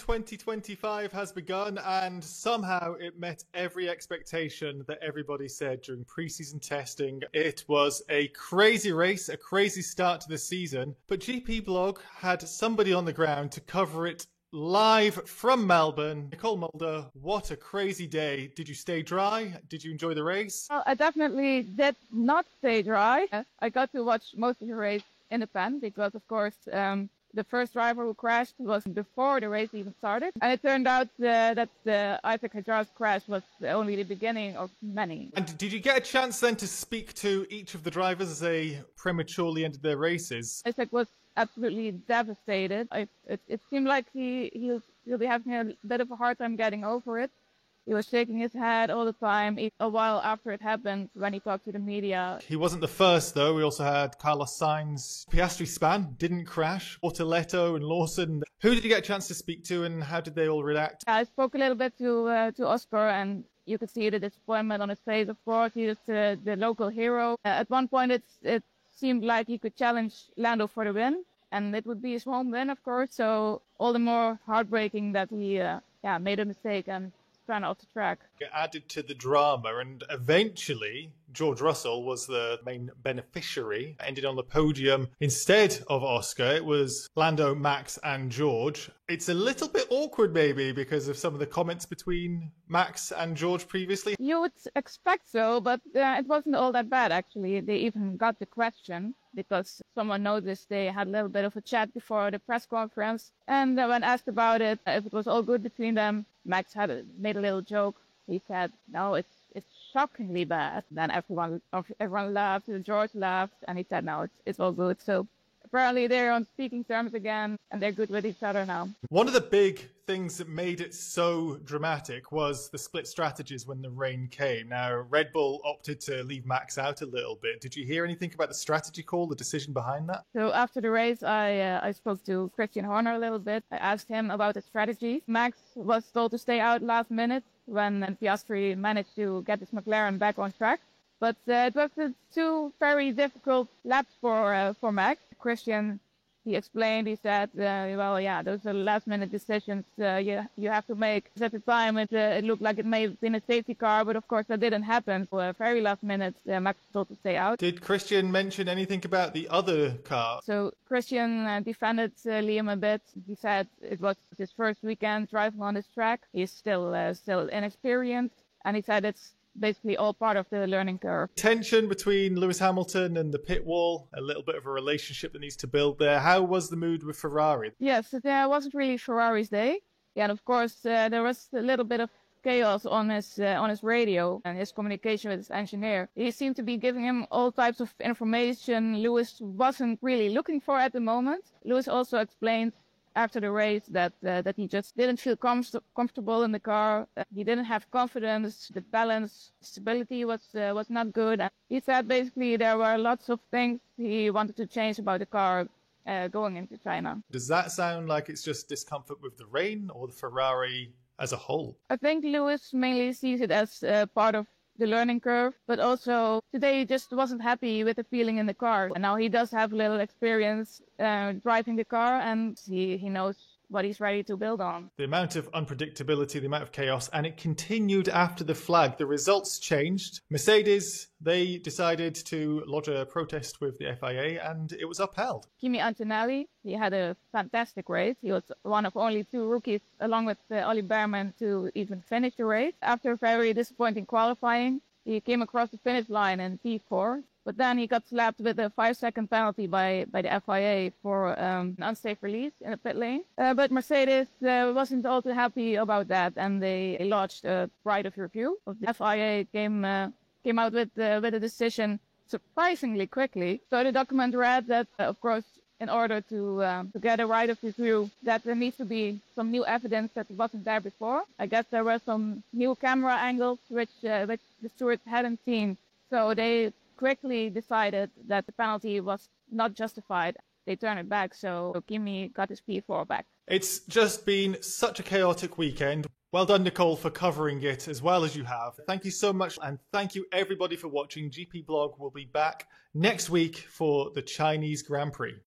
2025 has begun, and somehow it met every expectation that everybody said during preseason testing. It was a crazy race, a crazy start to the season, but GP Blog had somebody on the ground to cover it live from Melbourne. Nicole Mulder, what a crazy day. Did you stay dry? Did you enjoy the race? Well, I definitely did not stay dry. I got to watch most of the race in the pen because, of course, the first driver who crashed was before the race even started. And it turned out that Isaac Hajar's crash was only the beginning of many. And did you get a chance then to speak to each of the drivers as they prematurely ended their races? Isaac was absolutely devastated. It seemed like he'll be having a bit of a hard time getting over it. He was shaking his head all the time, a while after it happened when he talked to the media. He wasn't the first, though. We also had Carlos Sainz. Piastri span didn't crash. Bortoleto and Lawson. Who did you get a chance to speak to, and how did they all react? I spoke a little bit to Oscar, and you could see the disappointment on his face, of course. He was the local hero. At one point, it seemed like he could challenge Lando for the win, and it would be his home win, of course. So all the more heartbreaking that he made a mistake and ran off the track. It added to the drama, and eventually George Russell was the main beneficiary, ended on the podium instead of Oscar. It was Lando, Max and George. It's a little bit awkward maybe because of some of the comments between Max and George previously. You would expect so, but it wasn't all that bad actually. They even got the question because someone noticed they had a little bit of a chat before the press conference, and when asked about it, if it was all good between them, Max made a little joke. He said, "No, it's shockingly bad." Then everyone laughed. George laughed, and he said, "No, it's all good." So apparently they're on speaking terms again, and they're good with each other now. One of the big things that made it so dramatic was the split strategies when the rain came. Now, Red Bull opted to leave Max out a little bit. Did you hear anything about the strategy call, the decision behind that? So after the race, I spoke to Christian Horner a little bit. I asked him about the strategy. Max was told to stay out last minute when Piastri managed to get his McLaren back on track. But it was two very difficult laps for Max. Christian, he explained, he said, those are last-minute decisions you have to make. At the time, it looked like it may have been a safety car, but of course that didn't happen. For very last minute, Max was told to stay out. Did Christian mention anything about the other car? So Christian defended Liam a bit. He said it was his first weekend driving on this track. He's still inexperienced, and he said it's basically all part of the learning curve. Tension between Lewis Hamilton and the pit wall, a little bit of a relationship that needs to build there. How was the mood with Ferrari? Yes, it wasn't really Ferrari's day. Yeah, and of course there was a little bit of chaos on his radio and his communication with his engineer. He seemed to be giving him all types of information Lewis wasn't really looking for at the moment. Lewis also explained after the race that he just didn't feel comfortable in the car. He didn't have confidence. The balance, stability was not good. And he said basically there were lots of things he wanted to change about the car going into China. Does that sound like it's just discomfort with the rain or the Ferrari as a whole? I think Lewis mainly sees it as part of the learning curve, but also today he just wasn't happy with the feeling in the car. And now he does have a little experience driving the car, and he knows what he's ready to build on. The amount of unpredictability, the amount of chaos, and it continued after the flag. The results changed. Mercedes, they decided to lodge a protest with the FIA, and it was upheld. Kimi Antonelli, he had a fantastic race. He was one of only two rookies, along with Ollie Behrman, to even finish the race. After a very disappointing qualifying, he came across the finish line in P4. But then he got slapped with a 5-second penalty by the FIA for an unsafe release in the pit lane. But Mercedes wasn't all too happy about that, and they lodged a right of review. The FIA came out with a decision surprisingly quickly. So the document read that, of course, in order to get a right of review, that there needs to be some new evidence that wasn't there before. I guess there were some new camera angles which the stewards hadn't seen. So they quickly decided that the penalty was not justified. They turned it back, so Kimi got his P4 back. It's just been such a chaotic weekend. Well done, Nicole, for covering it as well as you have. Thank you so much, and thank you everybody for watching. GP Blog will be back next week for the Chinese Grand Prix.